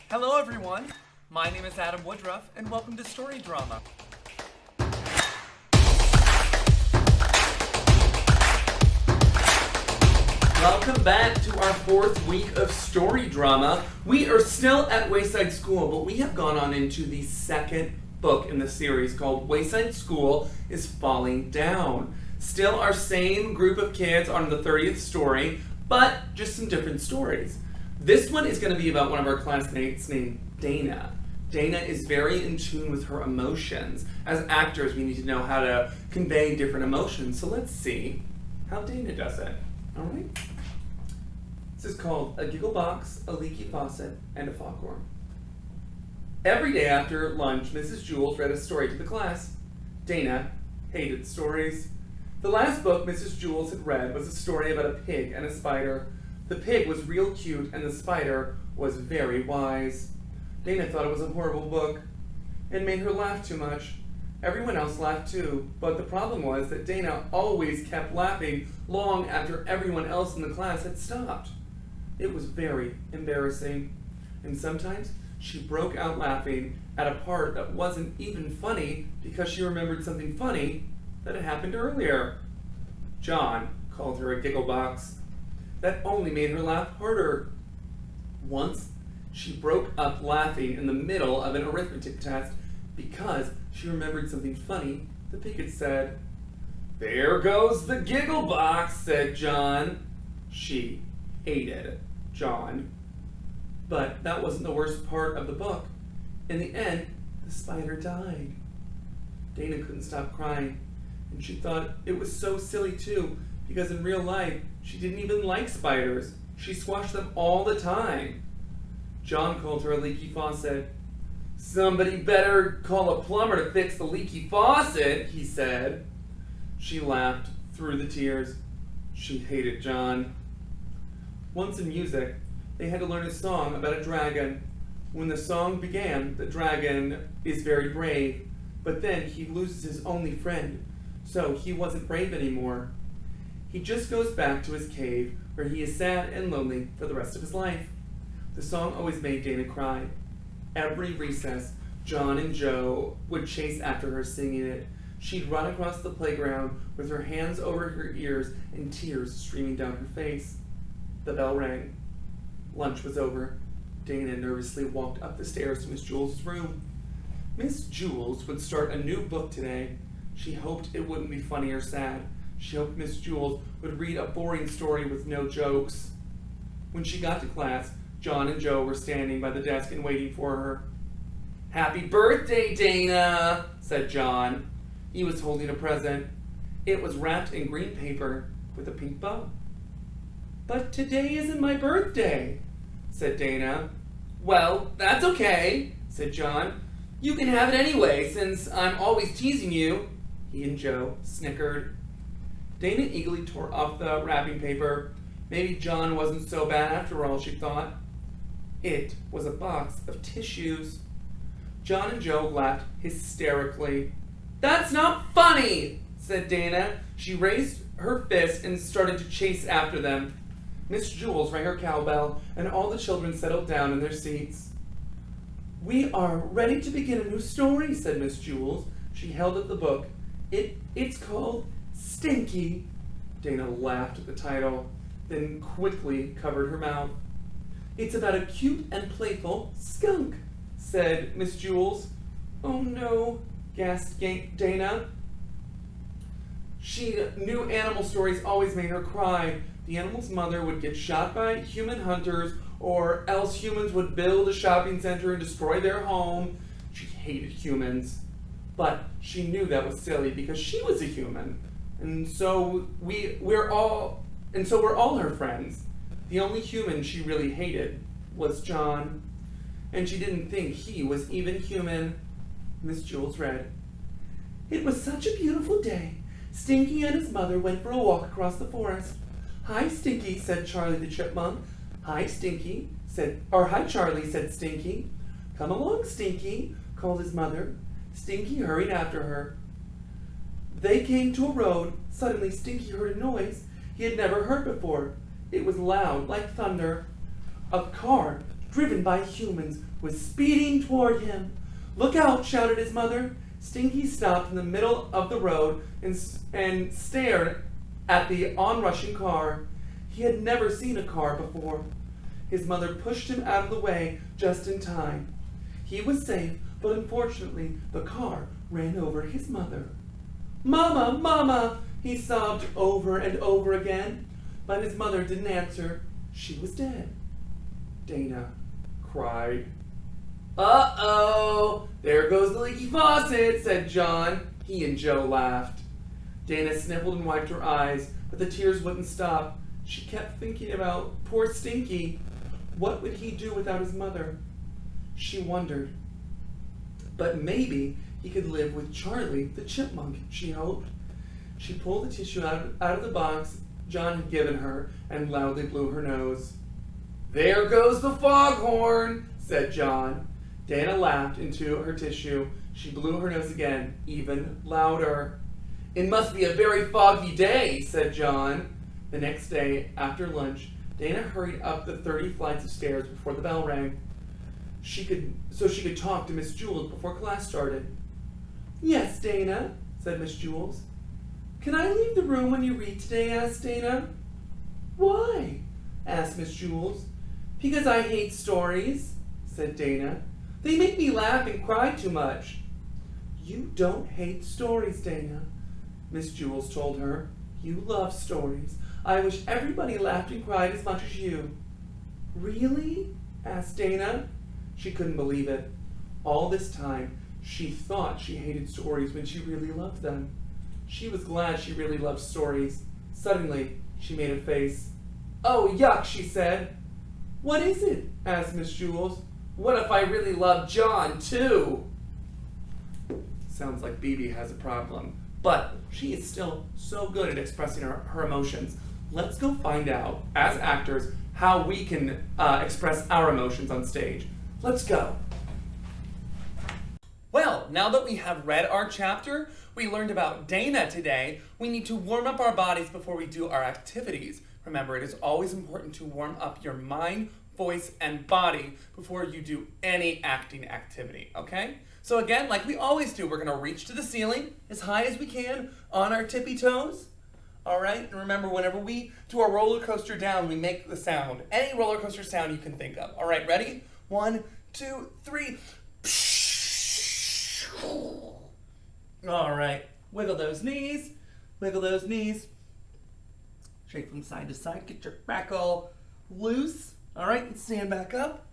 Hello everyone, my name is Adam Woodruff and welcome to Story Drama. Welcome back to our fourth week of Story Drama. We are still at Wayside School, but we have gone on into the second book in the series called Wayside School is Falling Down. Still our same group of kids on the 30th story, but just some different stories. This one is going to be about one of our classmates named Dana. Dana is very in tune with her emotions. As actors, we need to know how to convey different emotions. So let's see how Dana does it. All right? This is called A Giggle Box, a Leaky Faucet, and a Foghorn. Every day after lunch, Mrs. Jules read a story to the class. Dana hated stories. The last book Mrs. Jules had read was a story about a pig and a spider. The pig was real cute and the spider was very wise. Dana thought it was a horrible book. It made her laugh too much. Everyone else laughed too, but the problem was that Dana always kept laughing long after everyone else in the class had stopped. It was very embarrassing, and sometimes she broke out laughing at a part that wasn't even funny because she remembered something funny that had happened earlier. John called her a giggle box. That only made her laugh harder. Once, she broke up laughing in the middle of an arithmetic test because she remembered something funny the pig had said. "There goes the giggle box," said John. She hated John. But that wasn't the worst part of the book. In the end, the spider died. Dana couldn't stop crying, and she thought it was so silly too, because in real life, she didn't even like spiders. She squashed them all the time. John called her a leaky faucet. "Somebody better call a plumber to fix the leaky faucet," he said. She laughed through the tears. She hated John. Once in music, they had to learn a song about a dragon. When the song began, the dragon is very brave, but then he loses his only friend, so he wasn't brave anymore. He just goes back to his cave where he is sad and lonely for the rest of his life. The song always made Dana cry. Every recess, John and Joe would chase after her singing it. She'd run across the playground with her hands over her ears and tears streaming down her face. The bell rang. Lunch was over. Dana nervously walked up the stairs to Miss Jules' room. Miss Jules would start a new book today. She hoped it wouldn't be funny or sad. She hoped Miss Jules would read a boring story with no jokes. When she got to class, John and Joe were standing by the desk and waiting for her. "Happy birthday, Dana," said John. He was holding a present. It was wrapped in green paper with a pink bow. "But today isn't my birthday," said Dana. "Well, that's okay," said John. "You can have it anyway, since I'm always teasing you." He and Joe snickered. Dana eagerly tore off the wrapping paper. Maybe John wasn't so bad after all, she thought. It was a box of tissues. John and Joe laughed hysterically. "That's not funny," said Dana. She raised her fist and started to chase after them. Miss Jules rang her cowbell, and all the children settled down in their seats. "We are ready to begin a new story," said Miss Jules. She held up the book. It's called Stinky." Dana laughed at the title, then quickly covered her mouth. "It's about a cute and playful skunk," said Miss Jules. "Oh no," gasped Dana. She knew animal stories always made her cry. The animal's mother would get shot by human hunters, or else humans would build a shopping center and destroy their home. She hated humans. But she knew that was silly because she was a human. And so we're all her friends. The only human she really hated was John. And she didn't think he was even human. Miss Jules read, "It was such a beautiful day. Stinky and his mother went for a walk across the forest. 'Hi, Stinky,' said Charlie the chipmunk. 'Hi, Stinky,' hi, Charlie," said Stinky. "Come along, Stinky," called his mother. Stinky hurried after her. They came to a road. Suddenly, Stinky heard a noise he had never heard before. It was loud, like thunder. A car driven by humans, was speeding toward him. "Look out," shouted his mother. Stinky stopped in the middle of the road and stared at the onrushing car. He had never seen a car before. His mother pushed him out of the way just in time. He was safe, but unfortunately, the car ran over his mother. "Mama, Mama," he sobbed over and over again, but his mother didn't answer. She was dead. Dana cried. "Uh-oh, there goes the leaky faucet," said John. He and Joe laughed. Dana sniffled and wiped her eyes, but the tears wouldn't stop. She kept thinking about poor Stinky. What would he do without his mother? She wondered. But maybe he could live with Charlie the chipmunk, she hoped. She pulled the tissue out of the box John had given her and loudly blew her nose. "There goes the foghorn," said John. Dana laughed into her tissue. She blew her nose again, even louder. "It must be a very foggy day," said John. The next day, after lunch, Dana hurried up the 30 flights of stairs before the bell rang. So she could talk to Miss Jules before class started. "Yes, Dana," said Miss Jules. "Can I leave the room when you read today?" asked Dana. "Why?" asked Miss Jules. "Because I hate stories," said Dana. "They make me laugh and cry too much." "You don't hate stories, Dana," Miss Jules told her. "You love stories. I wish everybody laughed and cried as much as you." "Really?" asked Dana. She couldn't believe it. All this time, she thought she hated stories when she really loved them. She was glad she really loved stories. Suddenly, she made a face. "Oh, yuck," she said. "What is it?" asked Miss Jules. "What if I really love John, too?" Sounds like Bibi has a problem. But she is still so good at expressing her emotions. Let's go find out, as actors, how we can express our emotions on stage. Let's go. Well, now that we have read our chapter, we learned about Dana today, we need to warm up our bodies before we do our activities. Remember, it is always important to warm up your mind, voice, and body before you do any acting activity, okay? So again, like we always do, we're gonna reach to the ceiling as high as we can on our tippy toes. All right, and remember, whenever we do our roller coaster down, we make the sound, any roller coaster sound you can think of. All right, ready? 1, 2, 3. All right, wiggle those knees, wiggle those knees. Shake from side to side, get your back all loose. All right, and stand back up.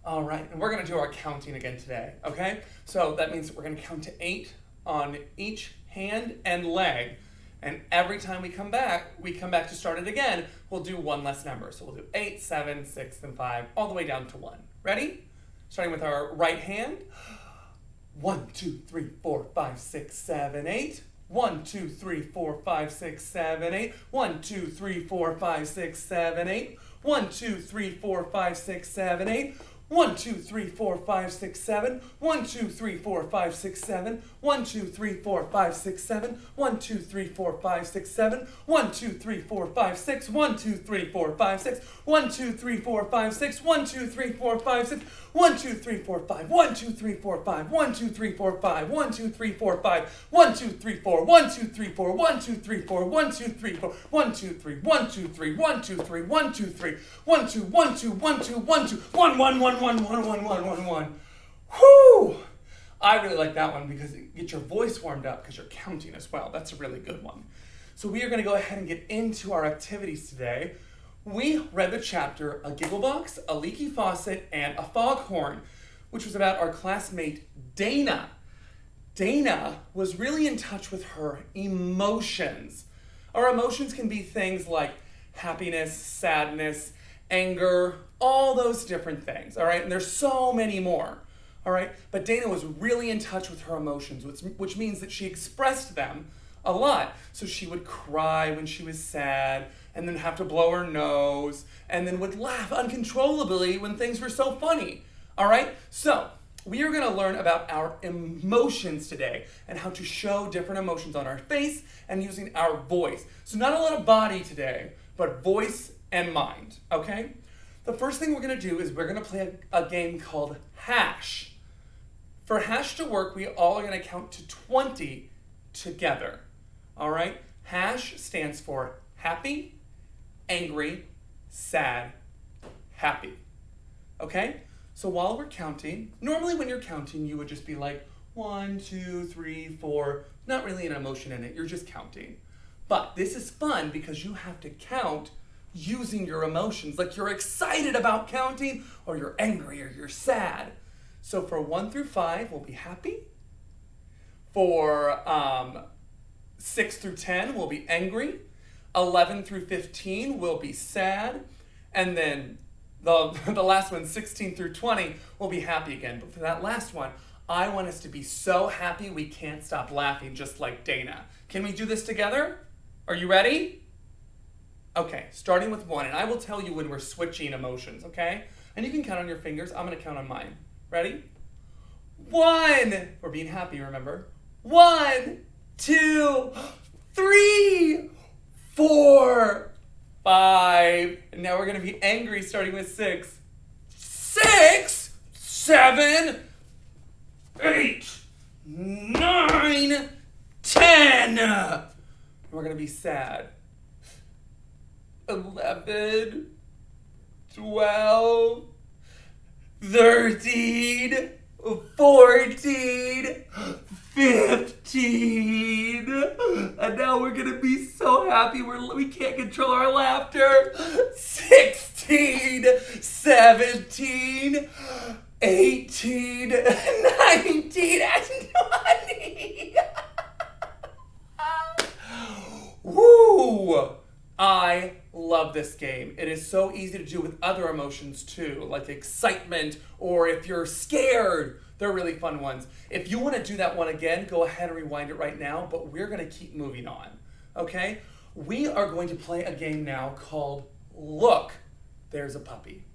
All right, and we're gonna do our counting again today, okay? So that means we're gonna count to 8 on each hand and leg. And every time we come back to start it again, we'll do one less number. So we'll do 8, 7, 6, and 5, all the way down to 1. Ready? Starting with our right hand. 1, 2, 3, 4, 5, 6, 7, 8. 1, 2, 3, 4, 5, 6, 7, 8. 1, 2, 3, 4, 5, 6, 7, 8. 1, 2, 3, 4, 5, 6, 7, 8. 1, 2, 3, 4, 5, 6, 7. 1, 2, 3, 4, 5, 6, 7. 1, 2, 3, 4, 5, 6, 7. 1, 2, 3, 4, 5, 6, 7. 1, 2, 3, 4, 5, 6. 1, 2, 3, 4, 5, 6. 1, 2, 3, 4, 5, 6. 1, 2, 3, 4, 5, 6. 1, 2, 3, 4, 5. 1, 2, 3, 4, 5. 1, 2, 3, 4, 5. 1, 2, 3, 4, 5. 1, 2, 3, 4. 1, 2, 3, 4. 1, 2, 3, 4. 1, 2, 3, 4. 1, 2, 3. 1, 2, 3. 1, 2, 3. 1, 2, 3. 1, 2, 1, 2, 1, 2, 1, 2. 1, 1, 1, 1, 1, 1, 1. 1, 1. Whoo! I really like that one because it gets your voice warmed up because you're counting as well. That's a really good one. So we are going to go ahead and get into our activities today. We read the chapter A Giggle Box, A Leaky Faucet, and A Foghorn, which was about our classmate Dana. Dana was really in touch with her emotions. Our emotions can be things like happiness, sadness, anger, all those different things, all right? And there's so many more, all right? But Dana was really in touch with her emotions, which means that she expressed them a lot. So she would cry when she was sad, and then have to blow her nose, and then would laugh uncontrollably when things were so funny, all right? So we are gonna learn about our emotions today and how to show different emotions on our face and using our voice. So not a lot of body today, but voice and mind, okay? The first thing we're going to do is we're going to play a game called Hash. For Hash to work, we all are going to count to 20 together. All right? Hash stands for happy, angry, sad, happy. Okay? So while we're counting, normally when you're counting, you would just be like 1, 2, 3, 4, not really an emotion in it, you're just counting. But this is fun because you have to count using your emotions, like you're excited about counting, or you're angry, or you're sad. So for 1 through 5, we'll be happy. For 6 through 10, we'll be angry. 11 through 15, we'll be sad. And then the last one, 16 through 20, we'll be happy again. But for that last one, I want us to be so happy we can't stop laughing, just like Dana. Can we do this together? Are you ready? Okay, starting with 1, and I will tell you when we're switching emotions, okay? And you can count on your fingers. I'm going to count on mine. Ready? 1. We're being happy, remember? 1, 2, 3, 4, 5. And now we're going to be angry, starting with 6. 6, 7, 8, 9, 10. And we're going to be sad. 11, 12, 13, 14, 15. And now we're going to be so happy we can't control our laughter. 16, 17, 18, 19, and 20. Woo! I love this game. It is so easy to do with other emotions too, like excitement, or if you're scared. They're really fun ones. If you want to do that one again, go ahead and rewind it right now, but we're going to keep moving on, okay? We are going to play a game now called Look, There's a Puppy.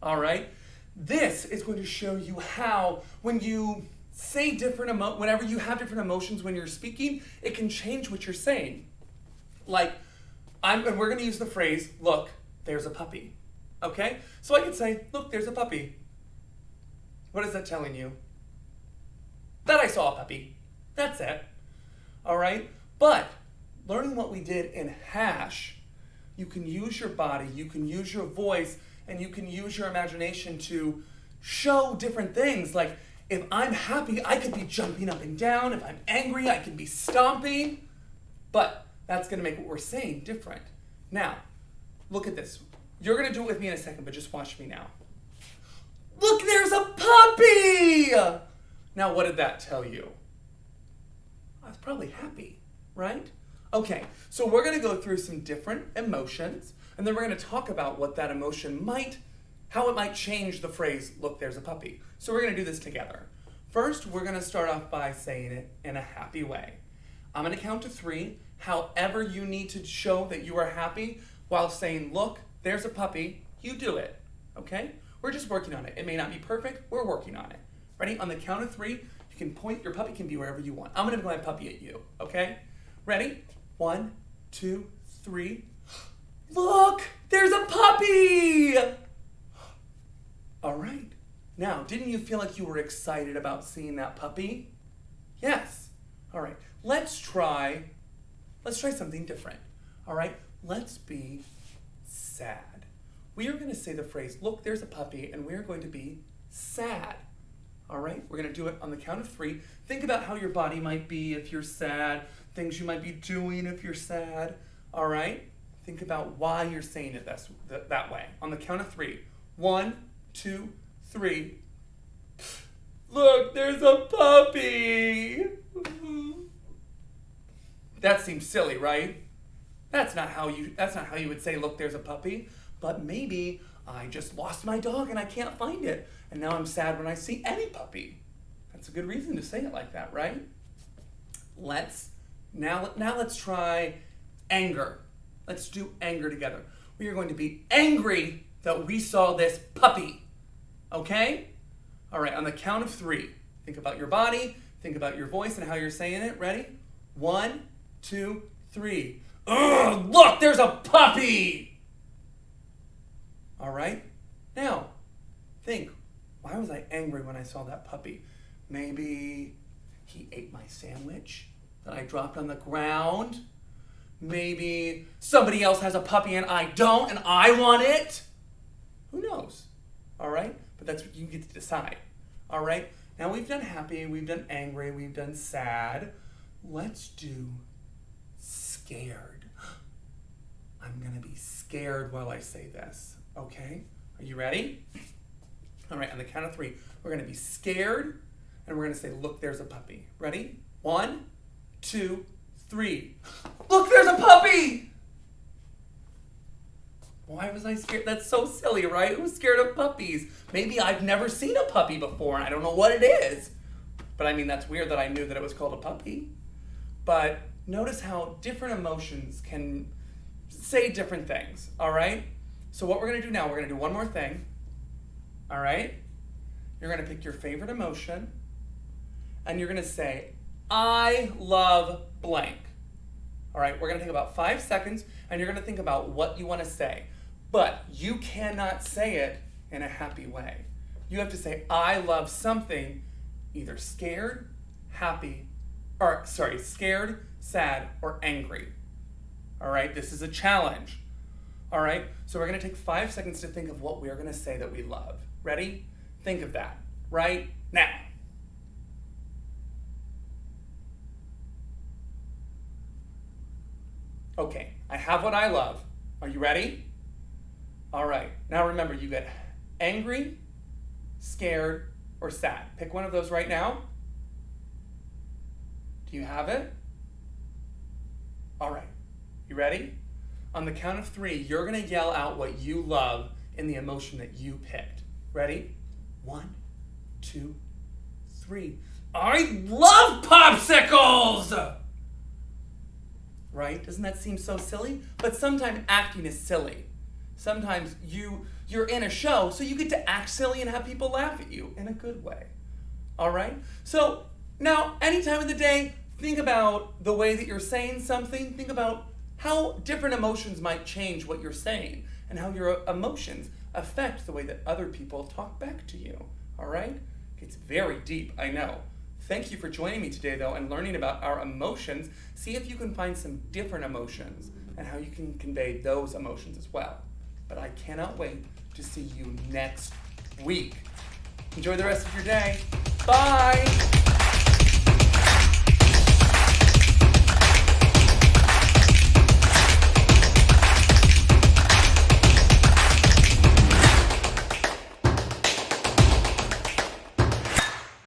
All right? This is going to show you how when you say whenever you have different emotions when you're speaking, it can change what you're saying. Like, and we're going to use the phrase, look, there's a puppy. Okay? So I could say, look, there's a puppy. What is that telling you? That I saw a puppy. That's it. All right? But learning what we did in Hash, you can use your body, you can use your voice, and you can use your imagination to show different things. Like, if I'm happy, I could be jumping up and down. If I'm angry, I could be stomping. But that's going to make what we're saying different. Now, look at this. You're going to do it with me in a second, but just watch me now. Look, there's a puppy! Now, what did that tell you? I was probably happy, right? Okay, so we're going to go through some different emotions, and then we're going to talk about what that emotion how it might change the phrase, look, there's a puppy. So we're going to do this together. First, we're going to start off by saying it in a happy way. I'm going to count to 3. However you need to show that you are happy while saying, look, there's a puppy, you do it, okay? We're just working on it. It may not be perfect, we're working on it. Ready? On the count of 3, you can point, your puppy can be wherever you want. I'm gonna point my puppy at you, okay? Ready? 1, 2, 3. Look, there's a puppy! All right. Now, didn't you feel like you were excited about seeing that puppy? Yes. All right, let's try something different. All right, let's be sad. We are going to say the phrase, look, there's a puppy, and we are going to be sad. All right, we're going to do it on the count of 3. Think about how your body might be if you're sad, things you might be doing if you're sad. All right, think about why you're saying it that way. On the count of 3. 1, 2, 3. Look, there's a puppy. That seems silly, right? That's not how you would say, look, there's a puppy. But maybe I just lost my dog and I can't find it. And now I'm sad when I see any puppy. That's a good reason to say it like that, right? Now let's try anger. Let's do anger together. We are going to be angry that we saw this puppy. Okay? All right, on the count of 3. Think about your body, think about your voice and how you're saying it. Ready? 1, 2, 3. Ugh, look, there's a puppy! All right, angry when I saw that puppy. Maybe he ate my sandwich that I dropped on the ground. Maybe somebody else has a puppy and I don't, and I want it. Who knows? All right? But that's what you get to decide. All right? Now we've done happy, we've done angry, we've done sad. Let's do scared. I'm going to be scared while I say this. Okay? Are you ready? All right, on the count of 3, we're going to be scared, and we're going to say, look, there's a puppy. Ready? 1, 2, 3. Look, there's a puppy! Why was I scared? That's so silly, right? Who's scared of puppies? Maybe I've never seen a puppy before, and I don't know what it is. But I mean, that's weird that I knew that it was called a puppy. But notice how different emotions can say different things, all right? So what we're going to do now, we're going to do one more thing, all right? You're going to pick your favorite emotion, and you're going to say, I love blank. All right, we're going to take about 5 seconds, and you're going to think about what you want to say. But you cannot say it in a happy way. You have to say, I love something, either scared, scared, sad, or angry. All right, this is a challenge. All right, so we're going to take 5 seconds to think of what we're going to say that we love. Ready? Think of that right now. Okay, I have what I love. Are you ready? All right, now remember, you get angry, scared, or sad. Pick one of those right now. Do you have it? All right, you ready? On the count of 3, you're gonna yell out what you love in the emotion that you picked. Ready? 1, 2, 3. I love popsicles! Right? Doesn't that seem so silly? But sometimes acting is silly. Sometimes you're in a show, so you get to act silly and have people laugh at you in a good way. All right? So now, any time of the day, think about the way that you're saying something. Think about how different emotions might change what you're saying and how your emotions affect the way that other people talk back to you. All right? It's very deep, I know. Thank you for joining me today, though, and learning about our emotions. See if you can find some different emotions and how you can convey those emotions as well. But I cannot wait to see you next week. Enjoy the rest of your day. Bye!